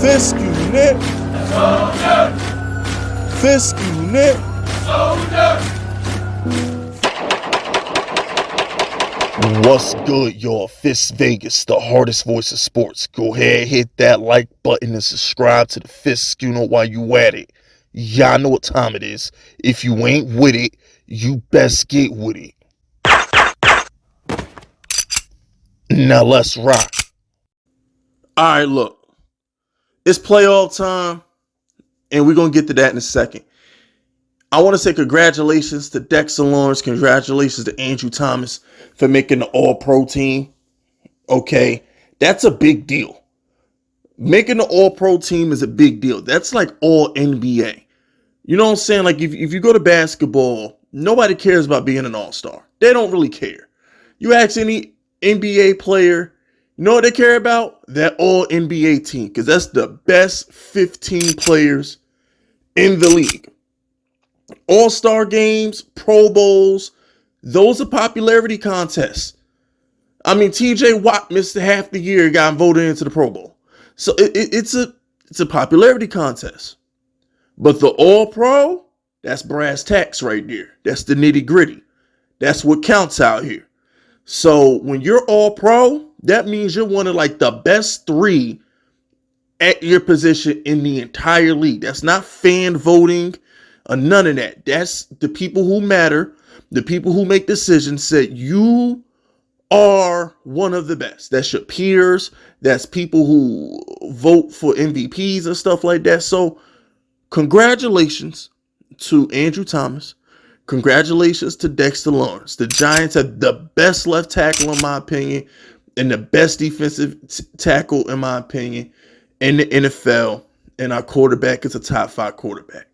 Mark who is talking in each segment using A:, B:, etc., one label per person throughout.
A: Fisk unit. Fisk unit. What's good, y'all? Fist Vegas, the hardest voice of sports. Go ahead, hit that like button and subscribe to the Fist Schooner while you at it. Y'all know what time it is. If you ain't with it, you best get with it. Now let's rock. Alright, look. It's playoff time, and we're going to get to that in a second. I want to say congratulations to Dexter Lawrence. Congratulations to Andrew Thomas for making the All-Pro team. Okay, that's a big deal. Making the All-Pro team is a big deal. That's like All-NBA. You know what I'm saying? Like if you go to basketball, nobody cares about being an All-Star. They don't really care. You ask any NBA player, you know what they care about? That All-NBA team, because that's the best 15 players in the league. All-Star games, Pro Bowls, those are popularity contests. I mean, TJ Watt missed half the year, got voted into the Pro Bowl. So it's a popularity contest. But the All-Pro, that's brass tacks right there. That's the nitty-gritty. That's what counts out here. So when you're All-Pro, that means you're one of like the best three at your position in the entire league. That's not fan voting. None of that. That's the people who matter, the people who make decisions said you are one of the best. That's your peers. That's people who vote for MVPs and stuff like that. So congratulations to Andrew Thomas. Congratulations to Dexter Lawrence. The Giants have the best left tackle in my opinion and the best defensive tackle in my opinion in the NFL. And our quarterback is a top 5 quarterback.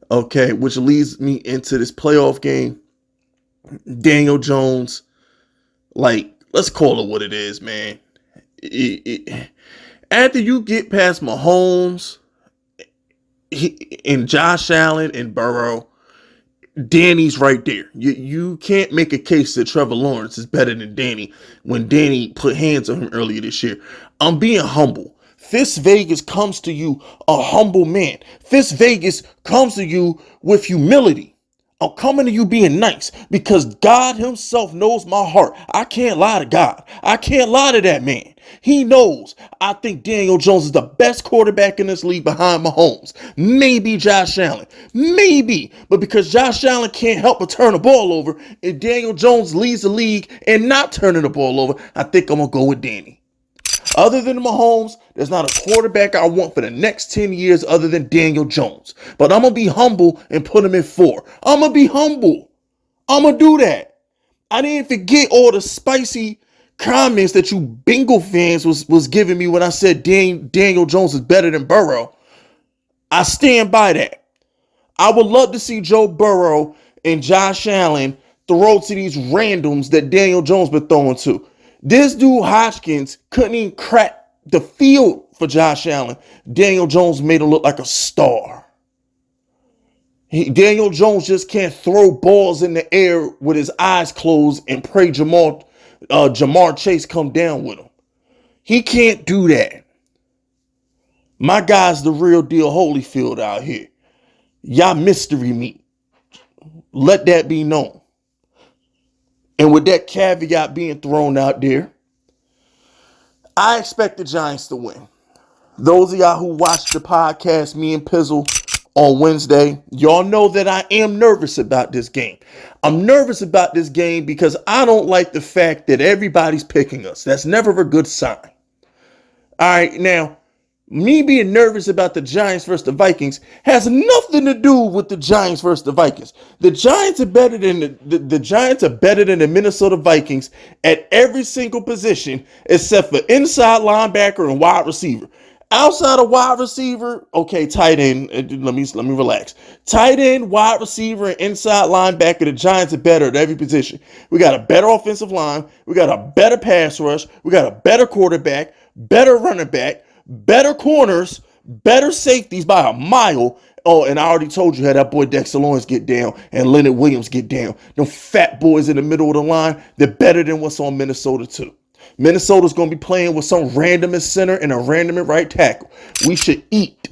A: Okay, which leads me into this playoff game. Daniel Jones, like, let's call it what it is, man. After you get past Mahomes and Josh Allen and Burrow, Danny's right there. You can't make a case that Trevor Lawrence is better than Danny when Danny put hands on him earlier this year. I'm being humble. Fist Vegas comes to you a humble man. Fist Vegas comes to you with humility. I'm coming to you being nice because God himself knows my heart. I can't lie to God. I can't lie to that man. He knows I think Daniel Jones is the best quarterback in this league behind Mahomes. Maybe Josh Allen. Maybe. But because Josh Allen can't help but turn the ball over and Daniel Jones leads the league and not turning the ball over, I think I'm going to go with Danny. Other than Mahomes, there's not a quarterback I want for the next 10 years other than Daniel Jones. But I'm going to be humble and put him in 4. I'm going to be humble. I'm going to do that. I didn't forget all the spicy comments that you Bengal fans was giving me when I said Daniel Jones is better than Burrow. I stand by that. I would love to see Joe Burrow and Josh Allen throw to these randoms that Daniel Jones been throwing to. This dude Hodgkins couldn't even crack the field for Josh Allen. Daniel Jones made him look like a star. Daniel Jones just can't throw balls in the air with his eyes closed and pray Jamar Chase come down with him. He can't do that. My guy's the real deal Holyfield out here. Y'all mystery meat. Let that be known. And with that caveat being thrown out there, I expect the Giants to win. Those of y'all who watch the podcast, me and Pizzle, on Wednesday, y'all know that I am nervous about this game. I'm nervous about this game because I don't like the fact that everybody's picking us. That's never a good sign. All right, now, me being nervous about the Giants versus the Vikings has nothing to do with the Giants versus the Vikings. The Giants are better than the Giants are better than the Minnesota Vikings at every single position except for inside linebacker and wide receiver. Outside of wide receiver, okay, tight end. Let me relax. Tight end, wide receiver, and inside linebacker. The Giants are better at every position. We got a better offensive line. We got a better pass rush. We got a better quarterback, better running back, better corners, better safeties by a mile. Oh, and I already told you how that boy Dexter Lawrence get down and Leonard Williams get down. Them fat boys in the middle of the line, they're better than what's on Minnesota too. Minnesota's going to be playing with some random at center and a random at right tackle. We should eat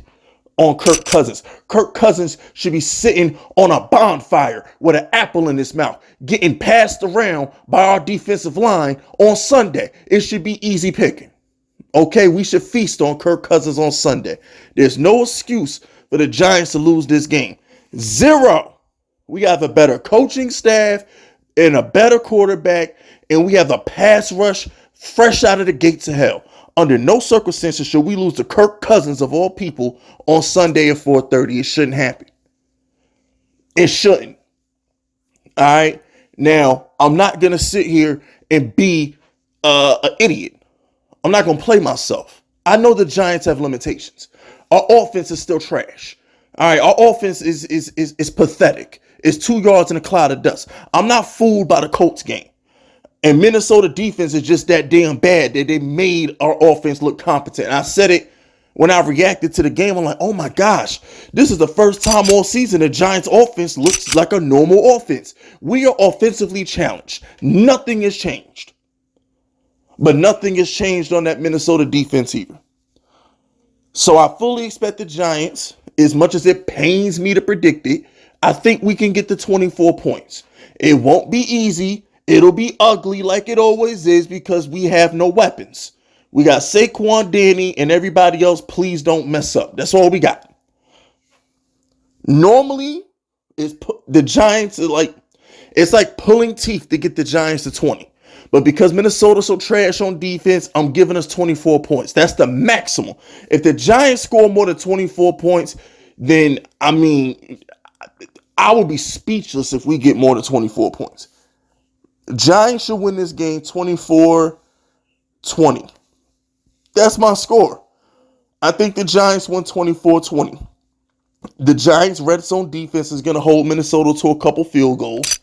A: on Kirk Cousins. Kirk Cousins should be sitting on a bonfire with an apple in his mouth, getting passed around by our defensive line on Sunday. It should be easy picking. Okay, we should feast on Kirk Cousins on Sunday. There's no excuse for the Giants to lose this game. Zero. We have a better coaching staff and a better quarterback, and we have a pass rush fresh out of the gates of hell. Under no circumstances should we lose to Kirk Cousins of all people on Sunday at 4:30. It shouldn't happen. It shouldn't. All right. Now, I'm not going to sit here and be an idiot. I'm not going to play myself. I know the Giants have limitations. Our offense is still trash. All right. Our offense is pathetic. It's 2 yards in a cloud of dust. I'm not fooled by the Colts game. And Minnesota defense is just that damn bad that they made our offense look competent. And I said it when I reacted to the game. I'm like, oh my gosh, this is the first time all season the Giants offense looks like a normal offense. We are offensively challenged. Nothing has changed. But nothing has changed on that Minnesota defense either. So I fully expect the Giants, as much as it pains me to predict it, I think we can get to 24 points. It won't be easy. It'll be ugly like it always is because we have no weapons. We got Saquon, Danny, and everybody else. Please don't mess up. That's all we got. Normally, the Giants are like, it's like pulling teeth to get the Giants to 20. But because Minnesota's so trash on defense, I'm giving us 24 points. That's the maximum. If the Giants score more than 24 points, then, I mean, I would be speechless if we get more than 24 points. Giants should win this game 24-20. That's my score. I think the Giants win 24-20. The Giants' red zone defense is going to hold Minnesota to a couple field goals.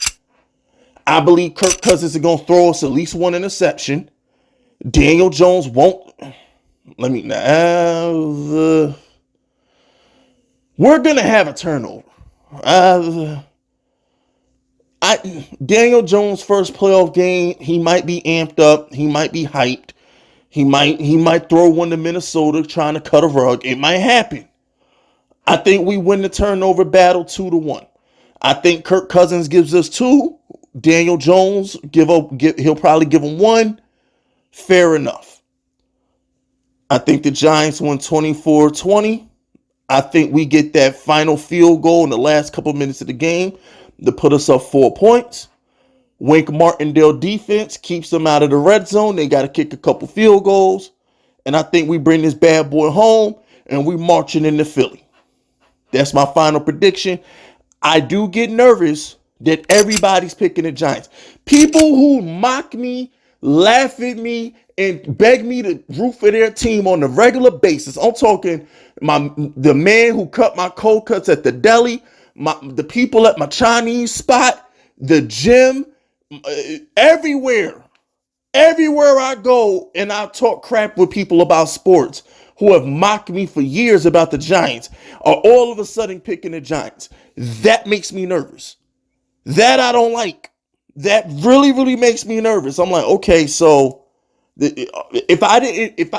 A: I believe Kirk Cousins is going to throw us at least one interception. Daniel Jones won't. We're going to have a turnover. Daniel Jones' first playoff game, he might be amped up. He might be hyped. He might throw one to Minnesota trying to cut a rug. It might happen. I think we win the turnover battle 2-1. I think Kirk Cousins gives us 2. Daniel Jones he'll probably give him 1. Fair enough. I think the Giants win 24-20. I think we get that final field goal in the last couple minutes of the game to put us up 4 points. Wink Martindale defense keeps them out of the red zone. They got to kick a couple field goals. And I think we bring this bad boy home and we marching into Philly. That's my final prediction. I do get nervous that everybody's picking the Giants. People who mock me, laugh at me, and beg me to root for their team on a regular basis. I'm talking the man who cut my cold cuts at the deli, the people at my Chinese spot, the gym, everywhere. Everywhere I go and I talk crap with people about sports who have mocked me for years about the Giants are all of a sudden picking the Giants. That makes me nervous. That I don't like. That really, really makes me nervous. I'm like, okay, so if I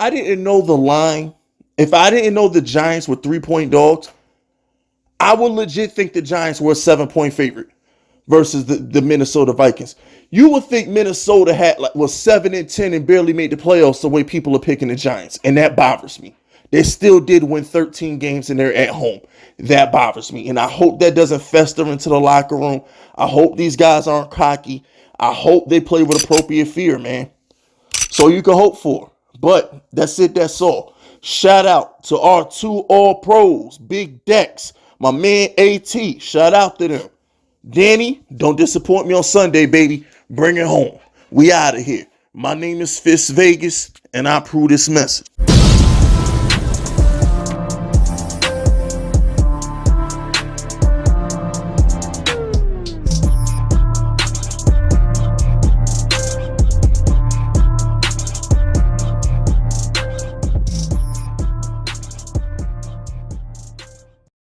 A: didn't know the line, if I didn't know the Giants were 3-point dogs, I would legit think the Giants were a 7-point favorite versus the Minnesota Vikings. You would think Minnesota was 7-10 and barely made the playoffs the way people are picking the Giants, and that bothers me. They still did win 13 games and they're at home. That bothers me, and I hope that doesn't fester into the locker room. I hope these guys aren't cocky. I hope they play with appropriate fear, man. So you can hope for. But that's it. That's all. Shout out to our 2 All-Pros, Big Dex, my man AT. Shout out to them. Danny, don't disappoint me on Sunday, baby. Bring it home. We out of here. My name is Fist Vegas, and I approve this message.